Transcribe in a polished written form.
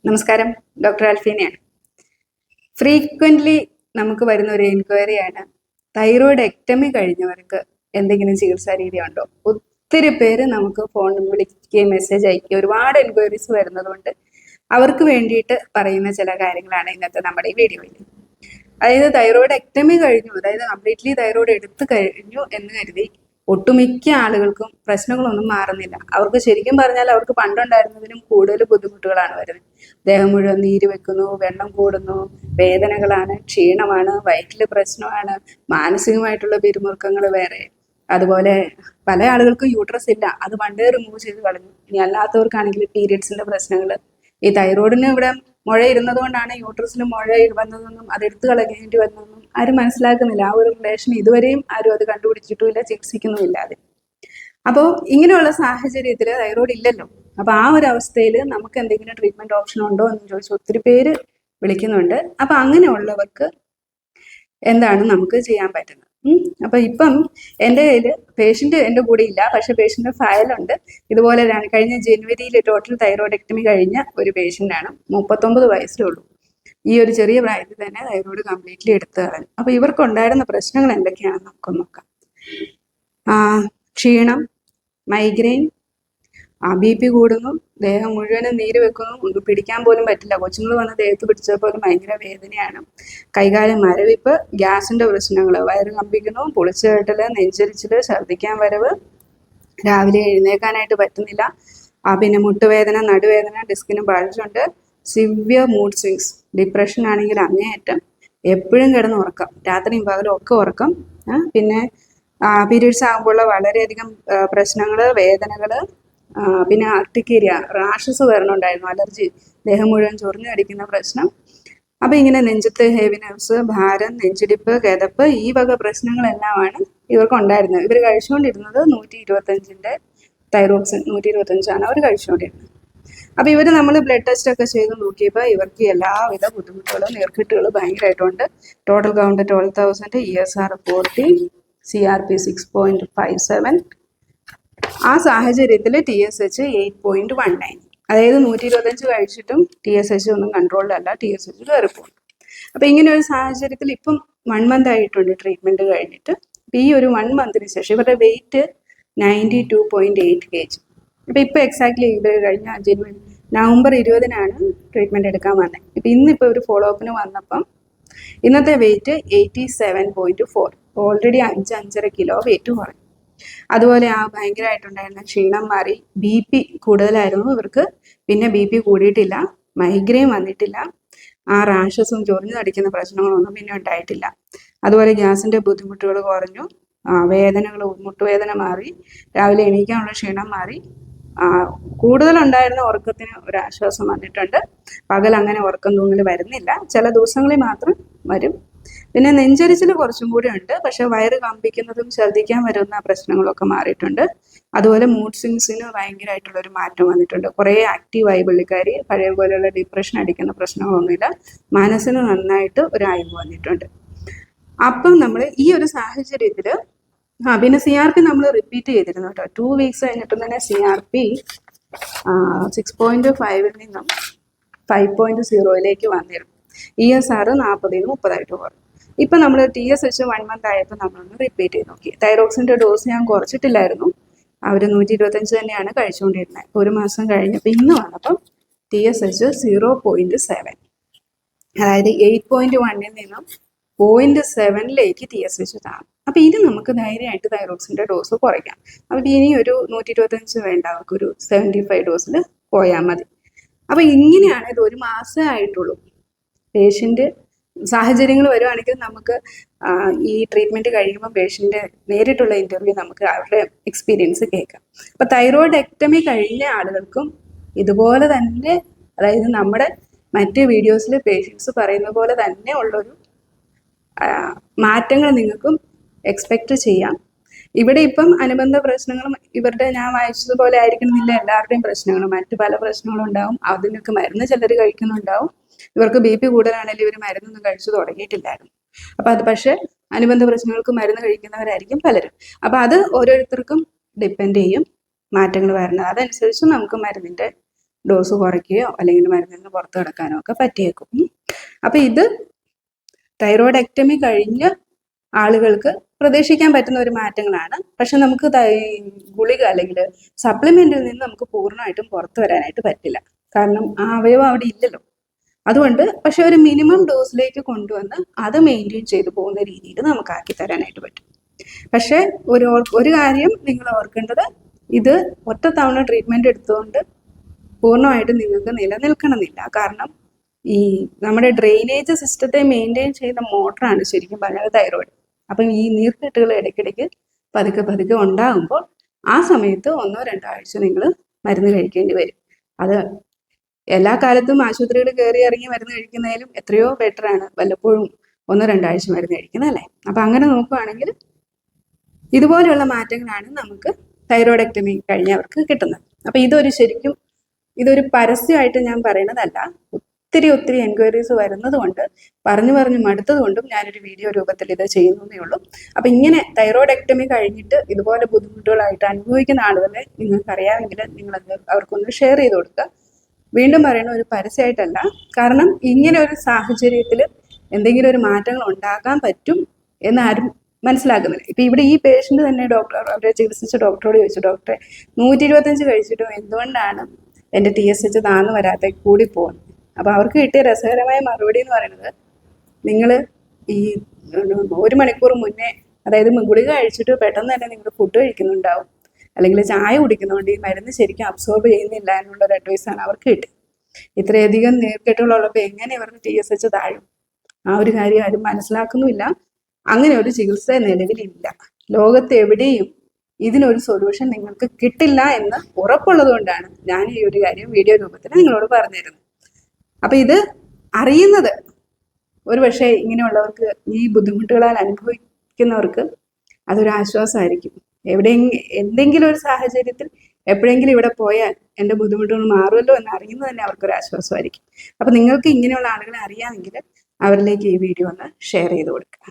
നമസ്കാരം, doctor അൽഫീനയാണ്. Frequently നമുക്ക് വരുന്ന ഒരു എൻക്വയറിയാണ്, തൈറോയിഡ് എക്ടമി കഴിഞ്ഞവർക്ക് എന്തെങ്കിലും ചികിത്സാ രീതി ഉണ്ടോ? ഒത്തിരി പേര് നമുക്ക് ഫോൺ വിളിക്കുകയും മെസ്സേജ് അയക്കുകയും ഒരുപാട് എൻക്വയറീസ് വരുന്നതുകൊണ്ട് അവർക്ക് വേണ്ടിയിട്ട് പറയുന്ന ചില കാര്യങ്ങളാണ് ഇന്നത്തെ നമ്മുടെ ഈ വീഡിയോയിൽ. അതായത് തൈറോയിഡ് എക്ടമി കഴിഞ്ഞു, അതായത് കംപ്ലീറ്റ്ലി തൈറോയിഡ് എടുത്തു കഴിഞ്ഞു എന്ന് കരുതി ഒട്ടുമിക്ക ആളുകൾക്കും പ്രശ്നങ്ങളൊന്നും മാറുന്നില്ല. അവർക്ക് ശരിക്കും പറഞ്ഞാൽ അവർക്ക് പണ്ടുണ്ടായിരുന്നതിനും കൂടുതൽ ബുദ്ധിമുട്ടുകളാണ് വരുന്നത്. ദേഹം മുഴുവൻ നീര് വെക്കുന്നു, വെള്ളം കൂടുന്നു, വേദനകളാണ്, ക്ഷീണമാണ്, വയറ്റിൽ പ്രശ്നമാണ്, മാനസികമായിട്ടുള്ള പിരിമുറുക്കങ്ങൾ വേറെ. അതുപോലെ പല ആളുകൾക്കും യൂട്രസ് ഇല്ല, അത് പണ്ടേ റിമൂവ് ചെയ്ത് കളഞ്ഞു. ഇനി അല്ലാത്തവർക്കാണെങ്കിൽ പീരിയഡ്സിന്റെ പ്രശ്നങ്ങൾ. ഈ തൈറോയിഡിന് ഇവിടെ മുഴ ഇരുന്നത് കൊണ്ടാണ് യൂട്രസിന് മുഴ വന്നതെന്നും അത് എടുത്തു കളയേണ്ടി വന്നതെന്നും ആരും മനസ്സിലാക്കുന്നില്ല. ആ ഒരു റിലേഷൻ ഇതുവരെയും ആരും അത് കണ്ടുപിടിച്ചിട്ടുമില്ല, ചികിത്സിക്കുന്നുമില്ല അത്. അപ്പോൾ ഇങ്ങനെയുള്ള സാഹചര്യത്തിൽ തൈറോയിഡ് ഇല്ലല്ലോ. അപ്പൊ ആ ഒരു അവസ്ഥയിൽ നമുക്ക് എന്തെങ്കിലും ട്രീറ്റ്മെന്റ് ഓപ്ഷൻ ഉണ്ടോ എന്ന് ചോദിച്ച് ഒത്തിരി പേര് വിളിക്കുന്നുണ്ട്. അപ്പൊ അങ്ങനെയുള്ളവർക്ക് എന്താണ് നമുക്ക് ചെയ്യാൻ പറ്റുന്നത്? അപ്പൊ ഇപ്പം എൻ്റെ കയ്യിൽ പേഷ്യന്റ് എൻ്റെ കൂടെ ഇല്ല, പക്ഷെ പേഷ്യന്റ് ഫയലുണ്ട്. ഇതുപോലെ കഴിഞ്ഞ ജനുവരിയിൽ ടോട്ടൽ തൈറോയിഡെക്ടമി കഴിഞ്ഞ ഒരു പേഷ്യന്റാണ്. 39 വയസ്സേ ഉള്ളൂ. ഈ ഒരു ചെറിയ പ്രായത്തിൽ തന്നെ തൈറോയിഡ് കംപ്ലീറ്റ്ലി എടുത്തു കളഞ്ഞു. അപ്പൊ ഇവർക്ക് ഉണ്ടായിരുന്ന പ്രശ്നങ്ങൾ എന്തൊക്കെയാണെന്ന് നമുക്കൊന്ന് നോക്കാം. ക്ഷീണം, മൈഗ്രെയിൻ, BP കൂടുന്നു, ദേഹം മുഴുവനും നീര് വെക്കുന്നു, ഒന്നും പിടിക്കാൻ പോലും പറ്റില്ല. കൊച്ചുങ്ങൾ വന്ന് ദേഹത്ത് പിടിച്ചപ്പോൾ ഭയങ്കര വേദനയാണ്. കൈകാലം മരവിപ്പ്, ഗ്യാസിന്റെ പ്രശ്നങ്ങൾ, വയറ് കമ്പിക്കുന്നു, പുളിച്ചുകെട്ടല്, നെഞ്ചരിച്ചില്, ഛർദ്ദിക്കാൻ വരവ്, രാവിലെ എഴുന്നേക്കാനായിട്ട് പറ്റുന്നില്ല. പിന്നെ മുട്ടുവേദന, നടുവേദന, ഡിസ്കിന് ബൾജുണ്ട്, സിവിയർ മൂഡ് സ്വിങ്സ്, ഡിപ്രഷൻ ആണെങ്കിൽ അങ്ങേയറ്റം, എപ്പോഴും കിടന്ന് ഉറക്കം, രാത്രിയും പകലും ഒക്കെ ഉറക്കം. പിന്നെ പീരീഡ്സ് ആകുമ്പോഴുള്ള വളരെയധികം പ്രശ്നങ്ങൾ, വേദനകൾ, പിന്നെ ആർട്ടിക്കേരിയ, റാഷസ് വരണുണ്ടായിരുന്നു, അലർജി, ദേഹം മുഴുവൻ ചൊറിഞ്ഞു കടിക്കുന്ന പ്രശ്നം. അപ്പൊ ഇങ്ങനെ നെഞ്ചത്ത് ഹെവിനെസ്, ഭാരം, നെഞ്ചിടിപ്പ്, കിതപ്പ്, ഈ വക പ്രശ്നങ്ങളെല്ലാമാണ് ഇവർക്ക് ഉണ്ടായിരുന്നത്. ഇവർ കഴിച്ചുകൊണ്ടിരുന്നത് 125ന്റെ തൈറോക്സിൻ 125 അവർ കഴിച്ചുകൊണ്ടിരുന്നത്. അപ്പൊ ഇവര് നമ്മൾ ബ്ലഡ് ടെസ്റ്റ് ഒക്കെ ചെയ്ത് നോക്കിയപ്പോൾ ഇവർക്ക് എല്ലാവിധ ബുദ്ധിമുട്ടുകളും നീർക്കെട്ടുകളും ഭയങ്കരമായിട്ടുണ്ട്. Total count 12,000, ESR 40, CRP 6.57. ആ സാഹചര്യത്തിൽ TSH 8.19. അതായത് 125 കഴിച്ചിട്ടും TSH ഒന്നും കൺട്രോളിലല്ല, TSH കയറിപ്പോകും. അപ്പൊ ഇങ്ങനെ ഒരു സാഹചര്യത്തിൽ ഇപ്പം 1 മന്ത് ആയിട്ടുണ്ട് ട്രീറ്റ്മെന്റ് കഴിഞ്ഞിട്ട്. ഈ ഒരു 1 മന്തിന് ശേഷം ഇവരുടെ വെയിറ്റ് 92.8 kg. അപ്പൊ ഇപ്പൊ എക്സാക്ട്ലി ഇത് കഴിഞ്ഞ നവംബർ 20-നാണ് ട്രീറ്റ്മെന്റ് എടുക്കാൻ വന്നത്. ഇപ്പൊ ഇന്നിപ്പോ ഒരു ഫോളോ അപ്പിന് വന്നപ്പം ഇന്നത്തെ വെയിറ്റ് 87.4. ഓൾറെഡി 5-5.5 കിലോ വെയിറ്റ് കുറഞ്ഞു. അതുപോലെ ഭയങ്കരമായിട്ടുണ്ടായിരുന്ന ക്ഷീണം മാറി. BP കൂടുതലായിരുന്നു ഇവർക്ക്, പിന്നെ BP കൂടിയിട്ടില്ല, മൈഗ്രെയിൻ വന്നിട്ടില്ല, റാഷസും ചൊറിഞ്ഞു തടിക്കുന്ന പ്രശ്നങ്ങളൊന്നും പിന്നെ ഉണ്ടായിട്ടില്ല. അതുപോലെ ഗ്യാസിന്റെ ബുദ്ധിമുട്ടുകൾ കുറഞ്ഞു, വേദനകൾ, മുട്ടുവേദന മാറി, രാവിലെ എണീക്കാനുള്ള ക്ഷീണം മാറി, കൂടുതലുണ്ടായിരുന്ന ഉറക്കത്തിന് ഒരു ആശ്വാസം വന്നിട്ടുണ്ട്. പകൽ അങ്ങനെ ഉറക്കം തൂങ്ങൽ വരുന്നില്ല, ചില ദിവസങ്ങളിൽ മാത്രം വരും. പിന്നെ നെഞ്ചരിച്ചിൽ കുറച്ചും കൂടി ഉണ്ട്, പക്ഷെ വയറ് കമ്പിക്കുന്നതും ഛർദ്ദിക്കാൻ വരുന്ന പ്രശ്നങ്ങളൊക്കെ മാറിയിട്ടുണ്ട്. അതുപോലെ മൂഡ് സ്വിങ്സിന് ഭയങ്കരമായിട്ടുള്ള ഒരു മാറ്റം വന്നിട്ടുണ്ട്. കുറേ ആക്റ്റീവായി പുള്ളിക്കാരി, പഴയ പോലെയുള്ള ഡിപ്രഷൻ അടിക്കുന്ന പ്രശ്നങ്ങളൊന്നുമില്ല, മനസ്സിന് നന്നായിട്ട് ഒരു അയവ് വന്നിട്ടുണ്ട്. അപ്പം നമ്മൾ ഈ ഒരു സാഹചര്യത്തിൽ പിന്നെ CRP നമ്മൾ റിപ്പീറ്റ് ചെയ്തിരുന്നു കേട്ടോ. 2 വീക്സ് കഴിഞ്ഞിട്ടും തന്നെ CRP 6.5 നിന്നും 5.0 വന്നിരുന്നു. ESR 40-30 കുറഞ്ഞു. ഇപ്പൊ നമ്മൾ TSH 1 മന്ത് ആയപ്പോൾ നമ്മളൊന്ന് റിപ്പീറ്റ് ചെയ്ത് നോക്കി. തൈറോക്സിന്റെ ഡോസ് ഞാൻ കുറച്ചിട്ടില്ലായിരുന്നു, അവർ 125 തന്നെയാണ് കഴിച്ചുകൊണ്ടിരുന്നത്. 1 മാസം കഴിഞ്ഞപ്പോൾ ഇന്ന് വന്നപ്പം TSH 0.7, അതായത് 8.1-ൽ നിന്നും 0.7-ലേക്ക് TSH താണു. അപ്പൊ ഇത് നമുക്ക് ധൈര്യമായിട്ട് തൈറോക്സിന്റെ ഡോസ് കുറയ്ക്കാം. അപ്പൊ ഇനി ഒരു 125 വേണ്ട, അവർക്കൊരു 75 ഡോസിൽ പോയാൽ മതി. അപ്പൊ ഇങ്ങനെയാണ് ഇത്. 1 മാസമേ ആയിട്ടുള്ളൂ. പേഷ്യന്റ് സാഹചര്യങ്ങൾ വരുവാണെങ്കിൽ നമുക്ക് ഈ ട്രീറ്റ്മെന്റ് കഴിയുമ്പോൾ പേഷ്യന്റ് നേരിട്ടുള്ള ഇന്റർവ്യൂ നമുക്ക് അവരുടെ എക്സ്പീരിയൻസ് കേൾക്കാം. അപ്പൊ തൈറോയിഡ് എക്ടമി കഴിഞ്ഞ ആളുകൾക്കും ഇതുപോലെ തന്നെ, അതായത് നമ്മുടെ മറ്റ് വീഡിയോസിൽ പേഷ്യൻസ് പറയുന്ന പോലെ തന്നെ ഉള്ളൊരു മാറ്റങ്ങൾ നിങ്ങൾക്കും എക്സ്പെക്ട് ചെയ്യാം. ഇവിടെ ഇപ്പം അനുബന്ധ പ്രശ്നങ്ങളും ഇവരുടെ ഞാൻ വായിച്ചതുപോലെ ആയിരിക്കണമെന്നില്ല എല്ലാവരുടെയും പ്രശ്നങ്ങൾ, മറ്റു പല പ്രശ്നങ്ങളും ഉണ്ടാവും. അതിനൊക്കെ മരുന്ന് ചിലർ കഴിക്കുന്നുണ്ടാവും. ഇവർക്ക് BP കൂടുതലാണെങ്കിൽ ഇവർ മരുന്നൊന്നും കഴിച്ചു തുടങ്ങിയിട്ടില്ലായിരുന്നു. അപ്പൊ അത് പക്ഷെ അനുബന്ധ പ്രശ്നങ്ങൾക്ക് മരുന്ന് കഴിക്കുന്നവരായിരിക്കും പലരും. അപ്പൊ അത് ഓരോരുത്തർക്കും ഡിപ്പെൻഡ് ചെയ്യും മാറ്റങ്ങൾ വരുന്നത്. അതനുസരിച്ച് നമുക്ക് മരുന്നിന്റെ ഡോസ് കുറയ്ക്കുകയോ അല്ലെങ്കിൽ മരുന്നിൽ നിന്ന് പുറത്ത് കിടക്കാനോ ഒക്കെ പറ്റിയേക്കും. അപ്പം ഇത് തൈറോയ്ഡെക്ടമി കഴിഞ്ഞ ആളുകൾക്ക് പ്രതീക്ഷിക്കാൻ പറ്റുന്ന ഒരു മാറ്റങ്ങളാണ്. പക്ഷെ നമുക്ക് ഗുളിക അല്ലെങ്കിൽ സപ്ലിമെന്റിൽ നിന്ന് നമുക്ക് പൂർണ്ണമായിട്ടും പുറത്തു വരാനായിട്ട് പറ്റില്ല. കാരണം ആ അവയവം അവിടെ ഇല്ലല്ലോ. അതുകൊണ്ട് പക്ഷെ ഒരു മിനിമം ഡോസിലേക്ക് കൊണ്ടുവന്ന് അത് മെയിൻറ്റെയിൻ ചെയ്തു പോകുന്ന രീതിയിൽ നമുക്ക് ആക്കി തരാനായിട്ട് പറ്റും. പക്ഷെ ഒരു കാര്യം നിങ്ങൾ ഓർക്കേണ്ടത്, ഇത് ഒറ്റ തവണ ട്രീറ്റ്മെന്റ് എടുത്തുകൊണ്ട് പൂർണ്ണമായിട്ടും നിങ്ങൾക്ക് നിലനിൽക്കണമെന്നില്ല. കാരണം ഈ നമ്മുടെ ഡ്രെയിനേജ് സിസ്റ്റത്തെ മെയിൻറ്റെയിൻ ചെയ്യുന്ന മോട്ടറാണ് ശരിക്കും പറഞ്ഞാൽ തൈറോയിഡ്. അപ്പം ഈ നീർക്കെട്ടുകൾ ഇടയ്ക്കിടയ്ക്ക് പതുക്കെ പതുക്കെ ഉണ്ടാകുമ്പോൾ ആ സമയത്ത് 1-2 ആഴ്ച നിങ്ങൾ മരുന്ന് കഴിക്കേണ്ടി വരും. അത് എല്ലാ കാലത്തും ആശുപത്രികൾ കയറി ഇറങ്ങി മരുന്ന് കഴിക്കുന്നതിലും എത്രയോ ബെറ്ററാണ് വല്ലപ്പോഴും 1-2 ആഴ്ച മരുന്ന് കഴിക്കുന്നത്, അല്ലേ? അപ്പം അങ്ങനെ നോക്കുകയാണെങ്കിൽ ഇതുപോലെയുള്ള മാറ്റങ്ങളാണ് നമുക്ക് തൈറോയ്ഡെക്ടമി കഴിഞ്ഞവർക്ക് കിട്ടുന്നത്. അപ്പം ഇതൊരു പരസ്യമായിട്ട് ഞാൻ പറയുന്നതല്ല. ഒത്തിരി എൻക്വയറീസ് വരുന്നത് കൊണ്ട് പറഞ്ഞു മടുത്തത് കൊണ്ടും ഞാനൊരു വീഡിയോ രൂപത്തിൽ ഇത് ചെയ്യുന്നതേ ഉള്ളൂ. അപ്പം ഇങ്ങനെ തൈറോയ്ഡെക്ടമി കഴിഞ്ഞിട്ട് ഇതുപോലെ ബുദ്ധിമുട്ടുകളായിട്ട് അനുഭവിക്കുന്ന ആളുകളെ നിങ്ങൾക്ക് അറിയാമെങ്കിൽ നിങ്ങളത് അവർക്കൊന്ന് ഷെയർ ചെയ്ത് കൊടുക്കുക. വീണ്ടും പറയണ ഒരു പരസ്യമായിട്ടല്ല. കാരണം ഇങ്ങനെ ഒരു സാഹചര്യത്തിൽ എന്തെങ്കിലും ഒരു മാറ്റങ്ങൾ ഉണ്ടാക്കാൻ പറ്റും എന്നാരും മനസ്സിലാക്കുന്നില്ല. ഇപ്പം ഇവിടെ ഈ പേഷ്യൻ്റ് തന്നെ അവരെ ചികിത്സിച്ച ഡോക്ടറോട് ചോദിച്ചു, ഡോക്ടറെ 125 കഴിച്ചിട്ടും എന്തുകൊണ്ടാണ് എൻ്റെ TSH താഴ്ന്നു വരാത്ത കൂടി പോകുന്നത്? അപ്പോൾ അവർക്ക് കിട്ടിയ രസകരമായ മറുപടി എന്ന് പറയുന്നത്, നിങ്ങൾ ഈ 1 മണിക്കൂർ മുന്നേ, അതായത് ഗുളിക കഴിച്ചിട്ട് പെട്ടെന്ന് തന്നെ നിങ്ങൾ ഫുഡ് കഴിക്കുന്നുണ്ടാവും, അല്ലെങ്കിൽ ചായ കുടിക്കുന്നതുകൊണ്ട് ഈ മരുന്ന് ശരിക്കും അബ്സോർബ് ചെയ്യുന്നില്ല എന്നുള്ളൊരു അഡ്വൈസാണ് അവർക്ക് കിട്ടുക. ഇത്രയധികം നീർക്കെട്ടുകളുള്ളപ്പോൾ എങ്ങനെ ഇവർക്ക് TSH താഴും? ആ ഒരു കാര്യം ആരും മനസ്സിലാക്കുന്നുമില്ല. അങ്ങനെ ഒരു ചികിത്സ നിലവിലില്ല. ലോകത്ത് എവിടെയും ഇതിനൊരു സൊല്യൂഷൻ നിങ്ങൾക്ക് കിട്ടില്ല എന്ന് ഉറപ്പുള്ളത് കൊണ്ടാണ് ഞാൻ ഈ ഒരു കാര്യം വീഡിയോ രൂപത്തിൽ നിങ്ങളോട് പറഞ്ഞിരുന്നത്. അപ്പം ഇത് അറിയുന്നത് ഒരു പക്ഷേ ഇങ്ങനെയുള്ളവർക്ക്, ഈ ബുദ്ധിമുട്ടുകളാൽ അനുഭവിക്കുന്നവർക്ക് അതൊരു ആശ്വാസമായിരിക്കും. എന്തെങ്കിലും ഒരു സാഹചര്യത്തിൽ എപ്പോഴെങ്കിലും ഇവിടെ പോയാൽ എൻ്റെ ബുദ്ധിമുട്ടുകൾ മാറുമല്ലോ എന്ന് അറിയുന്നത് തന്നെ അവർക്കൊരു ആശ്വാസമായിരിക്കും. അപ്പം നിങ്ങൾക്ക് ഇങ്ങനെയുള്ള ആളുകളെ അറിയാമെങ്കിൽ അവരിലേക്ക് ഈ വീഡിയോ ഒന്ന് ഷെയർ ചെയ്ത് കൊടുക്കുക.